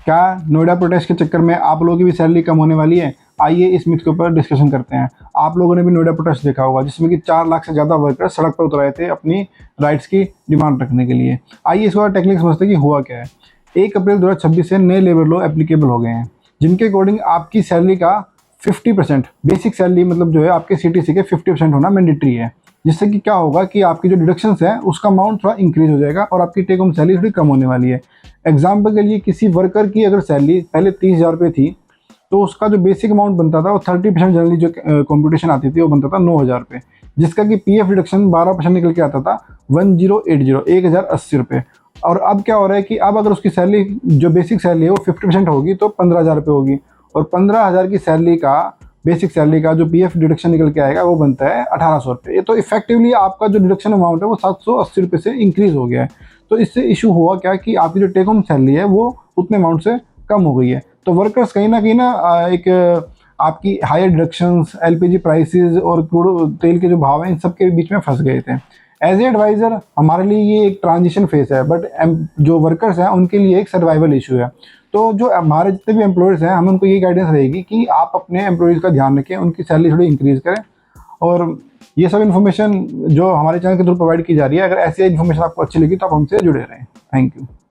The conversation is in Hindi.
क्या नोएडा प्रोटेस्ट के चक्कर में आप लोगों की भी सैलरी कम होने वाली है? आइए इस मिथ के ऊपर डिस्कशन करते हैं। आप लोगों ने भी नोएडा प्रोटेस्ट देखा होगा, जिसमें कि 4 लाख से ज़्यादा वर्कर्स सड़क पर उतर आए थे अपनी राइट्स की डिमांड रखने के लिए। आइए इस बार टेक्निक समझते हैं कि हुआ क्या है। 1 अप्रैल 2026 से नए लेबर लॉ एप्लीकेबल हो गए हैं, जिनके अकॉर्डिंग आपकी सैलरी का 50% बेसिक सैलरी मतलब जो है आपके सीटीसी के 50% होना मैंडेटरी है। जिससे कि क्या होगा कि आपकी जो डिडक्शंस है उसका अमाउंट थोड़ा इंक्रीज हो जाएगा और आपकी टेक होम सैलरी थोड़ी कम होने वाली है। एग्जाम्पल के लिए किसी वर्कर की अगर सैलरी पहले 30,000 रुपये थी, तो उसका जो बेसिक अमाउंट बनता था वो 30% जनरली जो कंप्यूटेशन आती थी वो बनता था 9,000 रुपये, जिसका कि पीएफ डिडक्शन 12% निकल के आता था 1080 रुपये। और अब क्या हो रहा है कि अब अगर उसकी सैलरी जो बेसिक सैलरी है वो 50% होगी तो 15,000 रुपये होगी, और 15,000 की सैलरी का बेसिक सैलरी का जो पीएफ डिडक्शन निकल के आएगा वो बनता है 1,800 रुपये। ये तो इफेक्टिवली आपका जो डिडक्शन अमाउंट है वो 780 रुपये से इंक्रीज हो गया है। तो इससे इशू हुआ क्या कि आपकी जो टेक होम सैलरी है वो उतने अमाउंट से कम हो गई है। तो वर्कर्स कहीं ना कहीं ना एक आपकी हायर डिडक्शंस, एलपीजी प्राइसेस और क्रूड तेल के जो भाव हैं इन सब के बीच में फंस गए थे। एज ए एडवाइज़र हमारे लिए ये एक ट्रांजिशन फेस है, बट जो वर्कर्स हैं उनके लिए एक सर्वाइवल इशू है। तो जो हमारे जितने भी एम्प्लॉयज़ हैं हमें उनको ये गाइडेंस रहेगी कि आप अपने एम्प्लॉयज़ का ध्यान रखें, उनकी सैलरी थोड़ी इंक्रीज़ करें। और ये सब इन्फॉर्मेशन जो हमारे चैनल के थ्रू प्रोवाइड की जा रही है, अगर ऐसी इन्फॉर्मेशन आपको अच्छी लगी तो आप हमसे जुड़े रहें। Thank you.